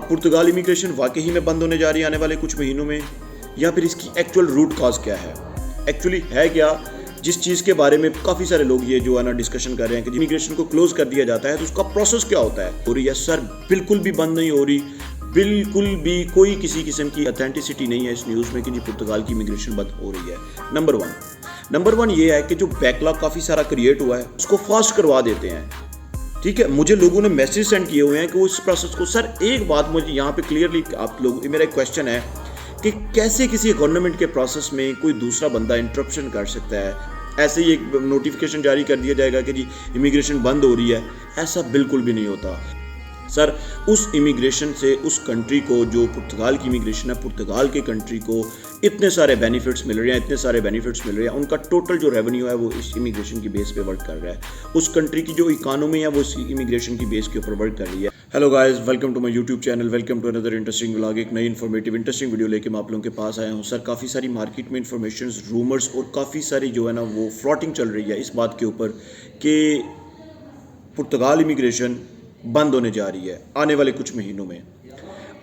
अब पुर्तगाल इमिग्रेशन वाकई ही में बंद होने जा रही है आने वाले कुछ महीनों में, या फिर इसकी एक्चुअल रूट कॉज क्या है, एक्चुअली है क्या, जिस चीज़ के बारे में काफ़ी सारे लोग ये जो है ना डिस्कशन कर रहे हैं कि इमिग्रेशन को क्लोज कर दिया जाता है तो उसका प्रोसेस क्या होता है। और यस सर, बिल्कुल भी बंद नहीं हो रही, बिल्कुल भी कोई किसी किस्म की ऑथेंटिसिटी नहीं है इस न्यूज़ में कि जी पुर्तगाल की इमिग्रेशन बंद हो रही है। नंबर वन ये है कि जो बैकलॉग काफ़ी सारा क्रिएट हुआ है उसको फास्ट करवा देते हैं। ठीक है, मुझे लोगों ने मैसेज सेंड किए हुए हैं कि वो इस प्रोसेस को, सर एक बात मुझे यहाँ पे क्लियरली आप लोग, मेरा एक क्वेश्चन है कि कैसे किसी गवर्नमेंट के प्रोसेस में कोई दूसरा बंदा इंटरप्शन कर सकता है, ऐसे ही एक नोटिफिकेशन जारी कर दिया जाएगा कि जी इमिग्रेशन बंद हो रही है। ऐसा बिल्कुल भी नहीं होता सर। उस इमिग्रेशन से उस कंट्री को, जो पुर्तगाल की इमिग्रेशन है, पुर्तगाल के कंट्री को इतने सारे बेनिफिट्स मिल रहे हैं, उनका टोटल जो रेवेन्यू है वो इस इमिग्रेशन की बेस पे वर्क कर रहा है। उस कंट्री की जो इकोनॉमी है वो इस इमिग्रेशन की बेस के ऊपर वर्क कर रही है। Hello guys, welcome to my YouTube channel, welcome to another interesting vlog. एक नई इंफॉर्मेटिव इंटरेस्टिंग वीडियो लेके मैं आप लोगों के पास आया हूँ। सर काफ़ी सारी मार्केट में इंफॉर्मेशन, रूमर्स और काफ़ी सारी जो है ना वो फ्लॉटिंग चल रही है इस बात के ऊपर कि पुर्तगाल इमिग्रेशन बंद होने जा रही है आने वाले कुछ महीनों में।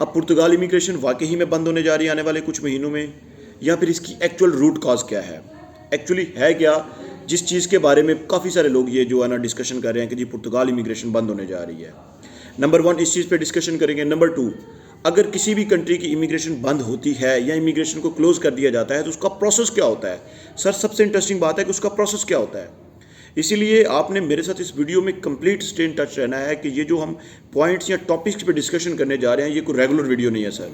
अब पुर्तगाल इमिग्रेशन वाकई ही में बंद होने जा रही है आने वाले कुछ महीनों में, या फिर इसकी एक्चुअल रूट कॉज क्या है, एक्चुअली है क्या, जिस चीज़ के बारे में काफ़ी सारे लोग ये जो है ना डिस्कशन कर रहे हैं कि जी पुर्तगाल इमिग्रेशन बंद होने जा रही है। नंबर वन, इस चीज़ पे डिस्कशन करेंगे। नंबर टू, अगर किसी भी कंट्री की इमिग्रेशन बंद होती है या इमिग्रेशन को क्लोज कर दिया जाता है तो उसका प्रोसेस क्या होता है। सर सबसे इंटरेस्टिंग बात है कि उसका प्रोसेस क्या होता है। इसीलिए आपने मेरे साथ इस वीडियो में कंप्लीट स्टे इन टच रहना है कि ये जो हम पॉइंट्स या टॉपिक्स पे डिस्कशन करने जा रहे हैं ये कोई रेगुलर वीडियो नहीं है सर।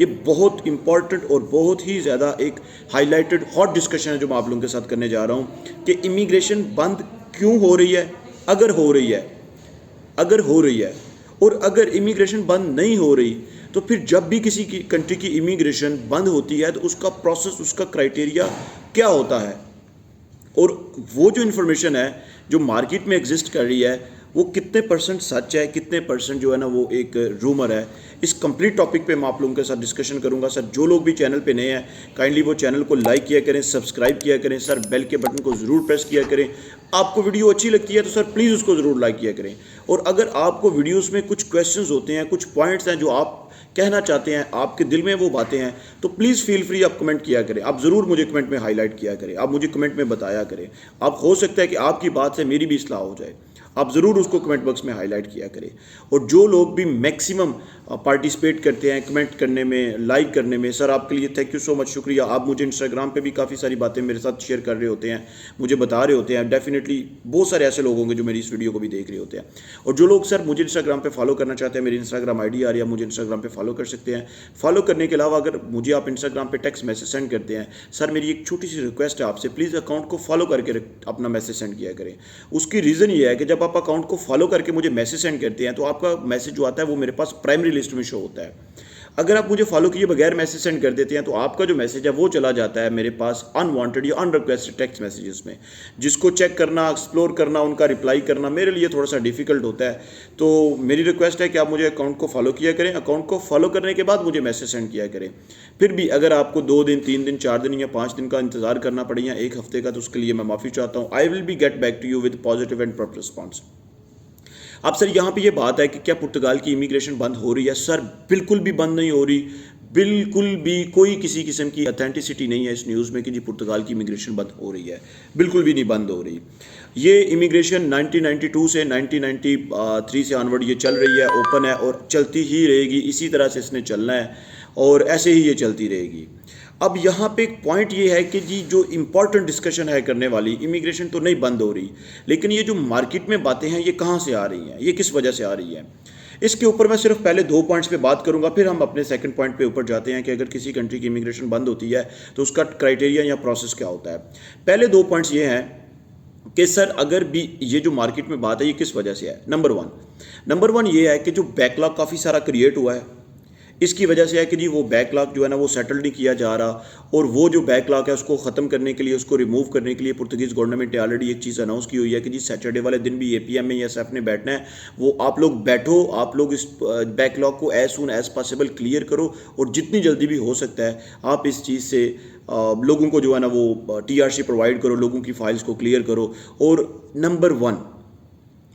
ये बहुत इंपॉर्टेंट और बहुत ही ज़्यादा एक हाईलाइटेड हॉट डिस्कशन है जो मैं आप लोगों के साथ करने जा रहा हूँ कि इमिग्रेशन बंद क्यों हो रही है, अगर हो रही है, और अगर इमिग्रेशन बंद नहीं हो रही तो फिर जब भी किसी की कंट्री की इमिग्रेशन बंद होती है तो उसका प्रोसेस, उसका क्राइटेरिया क्या होता है, और वो जो इन्फॉर्मेशन है जो मार्केट में एग्जिस्ट कर रही है वो कितने परसेंट सच है, कितने परसेंट जो है ना वो एक रूमर है। इस कंप्लीट टॉपिक पे मैं आप लोगों के साथ डिस्कशन करूंगा। सर जो लोग भी चैनल पे नए हैं काइंडली वो चैनल को लाइक किया करें, सब्सक्राइब किया करें, सर बेल के बटन को ज़रूर प्रेस किया करें। आपको वीडियो अच्छी लगती है तो सर प्लीज़ उसको ज़रूर लाइक किया करें। और अगर आपको वीडियोज़ में कुछ क्वेश्चंस होते हैं, कुछ पॉइंट्स हैं जो आप कहना चाहते हैं, आपके दिल में वो बातें हैं, तो प्लीज़ फील फ्री आप कमेंट किया करें। आप ज़रूर मुझे कमेंट में हाईलाइट किया करें, आप मुझे कमेंट में बताया करें। आप हो सकता है कि आपकी बात से मेरी भी इस्लाह हो जाए, आप ज़रूर उसको कमेंट बॉक्स में हाईलाइट किया करें। और जो लोग भी मैक्सिमम पार्टिसिपेट करते हैं कमेंट करने में, लाइक करने में, सर आपके लिए थैंक यू सो मच, शुक्रिया। आप मुझे इंस्टाग्राम पे भी काफ़ी सारी बातें मेरे साथ शेयर कर रहे होते हैं, मुझे बता रहे होते हैं। डेफिनेटली बहुत सारे ऐसे लोग होंगे जो मेरी इस वीडियो को भी देख रहे होते हैं। और जो लोग सर मुझे इंस्टाग्राम पे फॉलो करना चाहते हैं, मेरी इंस्टाग्राम आईडी आ रही है, मुझे इंस्टाग्राम पे फॉलो कर सकते हैं। फॉलो करने के अलावा अगर मुझे आप इंस्टाग्राम पे टेक्स्ट मैसेज सेंड करते हैं, सर मेरी एक छोटी सी रिक्वेस्ट है आपसे, प्लीज़ अकाउंट को फॉलो करके अपना मैसेज सेंड किया करें। उसकी रीज़न ये है कि जब आप अकाउंट को फॉलो करके मुझे मैसेज सेंड करते हैं तो आपका मैसेज जो आता है वो मेरे पास प्राइमरी लिस्ट में शो होता है। अगर आप मुझे फॉलो किए बगैर मैसेज सेंड कर देते हैं तो आपका जो मैसेज है वो चला जाता है मेरे पास अनवांटेड या अनरिक्वेस्टेड टेक्स्ट मैसेजेस में, जिसको चेक करना, एक्सप्लोर करना, उनका रिप्लाई करना मेरे लिए थोड़ा सा डिफिकल्ट होता है। तो मेरी रिक्वेस्ट है कि आप मुझे अकाउंट को फॉलो किया करें। अकाउंट को फॉलो करने के बाद मुझे मैसेज सेंड किया करें। फिर भी अगर आपको 2 दिन, 3 दिन, 4 दिन या 5 दिन का इंतजार करना पड़े या 1 हफ्ते का, तो उसके लिए मैं माफ़ी चाहता हूँ। I will be get back to you with positive and proper response. अब सर यहाँ पे ये बात है कि क्या पुर्तगाल की इमिग्रेशन बंद हो रही है। सर बिल्कुल भी बंद नहीं हो रही, बिल्कुल भी कोई किसी किस्म की ऑथेंटिसिटी नहीं है इस न्यूज़ में कि जी पुर्तगाल की इमिग्रेशन बंद हो रही है, बिल्कुल भी नहीं बंद हो रही। ये इमिग्रेशन 1992 से 1993 से ऑनवर्ड ये चल रही है, ओपन है और चलती ही रहेगी। इसी तरह से इसने चलना है और ऐसे ही ये चलती रहेगी। अब यहाँ पे एक पॉइंट ये है कि जी जो इम्पॉर्टेंट डिस्कशन है करने वाली, इमिग्रेशन तो नहीं बंद हो रही, लेकिन ये जो मार्केट में बातें हैं ये कहाँ से आ रही हैं, ये किस वजह से आ रही हैं। इसके ऊपर मैं सिर्फ पहले 2 पॉइंट्स पे बात करूंगा, फिर हम अपने सेकंड पॉइंट पे ऊपर जाते हैं कि अगर किसी कंट्री की इमिग्रेशन बंद होती है तो उसका क्राइटेरिया या प्रोसेस क्या होता है। पहले 2 पॉइंट्स ये हैं कि सर अगर भी ये जो मार्केट में बात है ये किस वजह से है। नंबर वन ये है कि जो बैकलॉग काफ़ी सारा क्रिएट हुआ है, इसकी वजह से है कि जी वो बैकलॉग जो है ना वो सेटल नहीं किया जा रहा, और वो जो बैकलॉग है उसको ख़त्म करने के लिए, उसको रिमूव करने के लिए पुर्तगीज़ गवर्नमेंट ने ऑलरेडी एक चीज़ अनाउंस की हुई है कि जी सैटरडे वाले दिन भी APM में ESF ने बैठना है। वो आप लोग बैठो, आप लोग इस बैकलॉग को as soon as possible clear करो, और जितनी जल्दी भी हो सकता है आप इस चीज़ से लोगों को जो है ना वो TRC प्रोवाइड करो, लोगों की फाइल्स को क्लियर करो। और नंबर 1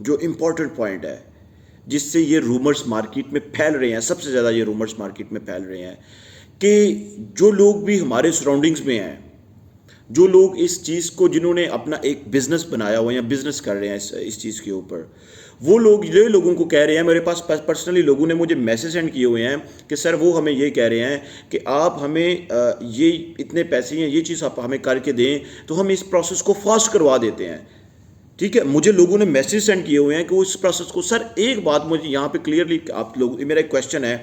जो इम्पॉर्टेंट पॉइंट है, जिससे ये रूमर्स मार्केट में फैल रहे हैं, सबसे ज़्यादा ये रूमर्स मार्केट में फैल रहे हैं कि जो लोग भी हमारे सराउंडिंग्स में हैं, जो लोग इस चीज़ को, जिन्होंने अपना एक बिजनेस बनाया हुआ या बिजनेस कर रहे हैं इस चीज़ के ऊपर, वो लोग ये लोगों को कह रहे हैं, मेरे पास पर्सनली लोगों ने मुझे मैसेज सेंड किए हुए हैं कि सर वो हमें ये कह रहे हैं कि आप हमें ये इतने पैसे हैं, ये चीज़ आप हमें करके दें तो हम इस प्रोसेस को फास्ट करवा देते हैं। ठीक है, मुझे लोगों ने मैसेज सेंड किए हुए हैं कि वो इस प्रोसेस को, सर एक बात मुझे यहाँ पे क्लियरली आप लोग, मेरा एक क्वेश्चन है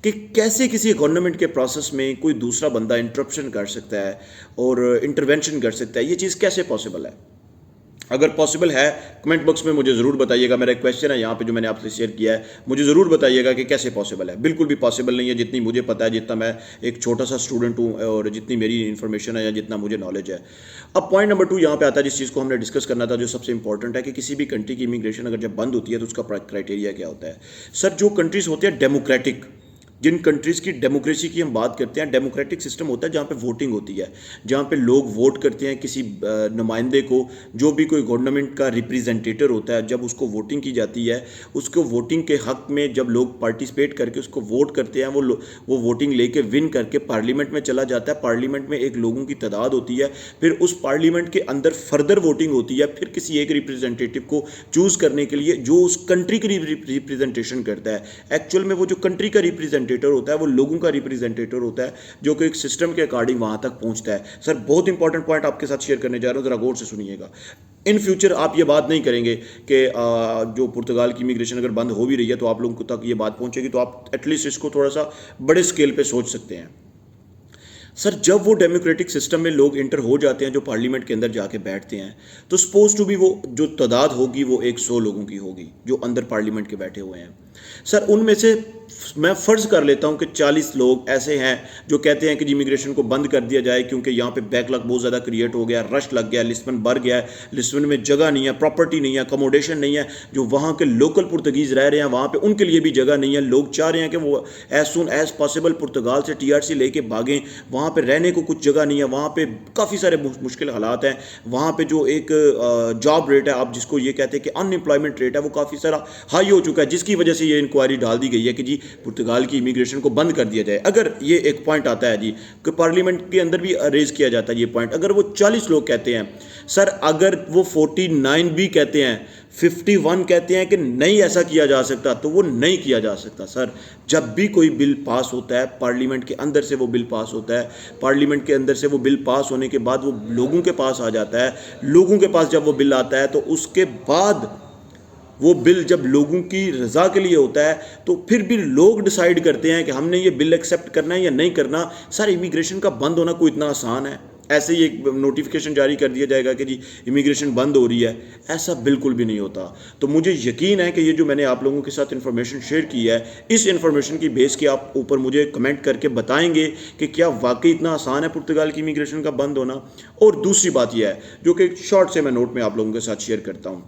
कि कैसे किसी गवर्नमेंट के प्रोसेस में कोई दूसरा बंदा इंटरप्शन कर सकता है और इंटरवेंशन कर सकता है, ये चीज़ कैसे पॉसिबल है? अगर पॉसिबल है कमेंट बॉक्स में मुझे ज़रूर बताइएगा। मेरा एक क्वेश्चन है यहाँ पे जो मैंने आपसे शेयर किया है, मुझे ज़रूर बताइएगा कि कैसे पॉसिबल है। बिल्कुल भी पॉसिबल नहीं है, जितनी मुझे पता है, जितना मैं एक छोटा सा स्टूडेंट हूँ और जितनी मेरी इन्फॉर्मेशन है या जितना मुझे नॉलेज है। अब पॉइंट नंबर 2 यहाँ पे आता है, जिस चीज़ को हमने डिस्कस करना था, जो सबसे इंपॉर्टेंट है कि किसी भी कंट्री की इमिग्रेशन अगर जब बंद होती है तो उसका क्राइटेरिया क्या होता है। सर जो कंट्रीज़ होती है डेमोक्रेटिक, जिन कंट्रीज़ की डेमोक्रेसी की हम बात करते हैं, डेमोक्रेटिक सिस्टम होता है जहाँ पे वोटिंग होती है, जहाँ पे लोग वोट करते हैं किसी नुमाइंदे को, जो भी कोई गवर्नमेंट का रिप्रेजेंटेटिव होता है, जब उसको वोटिंग की जाती है, उसको वोटिंग के हक में जब लोग पार्टिसिपेट करके उसको वोट करते हैं, वो वोटिंग लेके विन करके पार्लियामेंट में चला जाता है। पार्लियामेंट में एक लोगों की तादाद होती है, फिर उस पार्लियामेंट के अंदर फर्दर वोटिंग होती है, फिर किसी एक रिप्रेजेंटेटिव को चूज़ करने के लिए जो उस कंट्री की रिप्रेजेंटेशन करता है। एक्चुअल में वो जो कंट्री का रिप्रेजेंटेटिव होता है वो लोगों का रिप्रेजेंटेटिव होता है, जो कि एक सिस्टम के अकॉर्डिंग वहां तक पहुंचता है। सर बहुत इंपॉर्टेंट पॉइंट आपके साथ शेयर करने जा रहा हूं, जरा गौर से सुनिएगा। इन फ्यूचर आप ये बात नहीं करेंगे कि जो पुर्तगाल की इमिग्रेशन अगर बंद हो भी रही है तो आप लोगों तक ये बात पहुंचेगी, तो आप एटलीस्ट इसको थोड़ा सा बड़े स्केल पे सोच सकते हैं। सर जब वो डेमोक्रेटिक सिस्टम में लोग इंटर हो जाते हैं, जो पार्लियामेंट के अंदर जाके बैठते हैं, तो सपोज टू भी वो जो तादाद होगी वो 100 लोगों की होगी जो अंदर पार्लियामेंट के बैठे हुए हैं। सर उनमें से मैं फ़र्ज़ कर लेता हूं कि 40 लोग ऐसे हैं जो कहते हैं कि इमिग्रेशन को बंद कर दिया जाए क्योंकि यहाँ पे बैकलॉग बहुत ज़्यादा क्रिएट हो गया, रश लग गया, लिस्बन भर गया है, लिस्बन में जगह नहीं है, प्रॉपर्टी नहीं है, अकोमोडेशन नहीं है, जो वहाँ के लोकल पुर्तगीज़ रह रहे हैं वहाँ पे उनके लिए भी जगह नहीं है। लोग चाह रहे हैं कि वो एज सुन एज पॉसिबल पुर्तगाल से TRC लेके भागें, वहाँ पे रहने को कुछ जगह नहीं है, वहाँ पे काफ़ी सारे मुश्किल हालात हैं, वहाँ पे जो एक जॉब रेट है, आप जिसको ये कहते हैं कि अनएम्प्लॉयमेंट रेट है, वो काफ़ी सारा हाई हो चुका है, जिसकी वजह से ये इंक्वायरी डाल दी गई है कि जी पुर्तगाल की इमिग्रेशन को बंद कर दिया जाए। अगर ये एक पॉइंट आता है जी कि पार्लियामेंट के अंदर भी रेज किया जाता है ये पॉइंट, अगर वो 40 लोग कहते हैं, सर अगर वो 49 भी कहते हैं, 51 कहते हैं कि नहीं ऐसा किया जा सकता, तो वो नहीं किया जा सकता। सर जब भी कोई बिल पास होता है, पार्लियामेंट के अंदर से वो बिल पास होता है, पार्लियामेंट के अंदर से वो बिल पास होने के बाद वो लोगों के पास आ जाता है, लोगों के पास जब वो बिल आता है तो उसके बाद वो बिल जब लोगों की रज़ा के लिए होता है तो फिर भी लोग डिसाइड करते हैं कि हमने ये बिल एक्सेप्ट करना है या नहीं करना। सर इमिग्रेशन का बंद होना कोई इतना आसान है? ऐसे ही एक नोटिफिकेशन जारी कर दिया जाएगा कि जी इमिग्रेशन बंद हो रही है, ऐसा बिल्कुल भी नहीं होता। तो मुझे यकीन है कि ये जो मैंने आप लोगों के साथ इन्फॉर्मेशन शेयर की है, इस इन्फॉर्मेशन की बेस के आप ऊपर मुझे कमेंट करके बताएंगे कि क्या वाकई इतना आसान है पुर्तगाल की इमिग्रेशन का बंद होना। और दूसरी बात यह है जो कि शॉर्ट से मैं नोट में आप लोगों के साथ शेयर करता हूँ,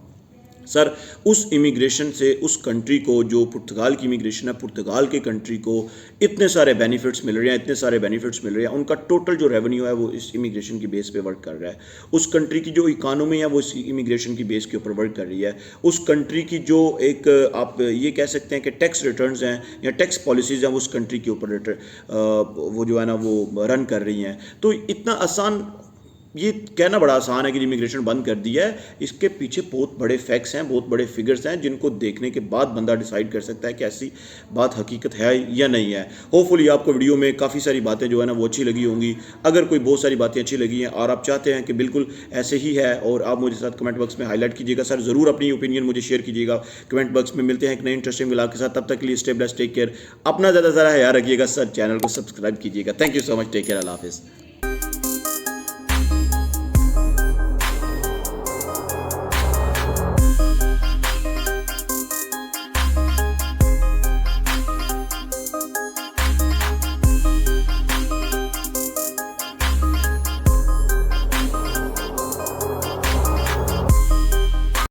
सर उस इमिग्रेशन से उस कंट्री को, जो पुर्तगाल की इमिग्रेशन है, पुर्तगाल के कंट्री को इतने सारे बेनिफिट्स मिल रहे हैं, इतने सारे बेनिफिट्स मिल रहे हैं, उनका टोटल जो रेवेन्यू है वो इस इमिग्रेशन की बेस पे वर्क कर रहा है। उस कंट्री की जो इकानमी है वो इस इमिग्रेशन की बेस के ऊपर वर्क कर रही है। उस कंट्री की जो एक आप ये कह सकते हैं कि टैक्स रिटर्न्स हैं या टैक्स पॉलिसीज़ हैं वो उस कंट्री के ऊपर वो जो है ना वो रन कर रही हैं। तो इतना आसान, ये कहना बड़ा आसान है कि इमिग्रेशन बंद कर दिया है, इसके पीछे बहुत बड़े फैक्ट्स हैं, बहुत बड़े फिगर्स हैं, जिनको देखने के बाद बंदा डिसाइड कर सकता है कि ऐसी बात हकीकत है या नहीं है। होपफुली आपको वीडियो में काफ़ी सारी बातें जो है ना वो अच्छी लगी होंगी। अगर कोई बहुत सारी बातें अच्छी लगी हैं और आप चाहते हैं कि बिल्कुल ऐसे ही है, और आप मुझे साथ कमेंट बॉक्स में हाईलाइट कीजिएगा। सर ज़रूर अपनी ओपिनियन मुझे शेयर कीजिएगा कमेंट बॉक्स में। मिलते हैं एक नए इंटरेस्टिंग व्लॉग के साथ, तब तक के लिए स्टे ब्लेस्ड, टेक केयर, अपना ज़्यादा ज़्यादा ख्याल रखिएगा। सर चैनल को सब्सक्राइब कीजिएगा। Thank you so much, take care, अल्लाह हाफिज़।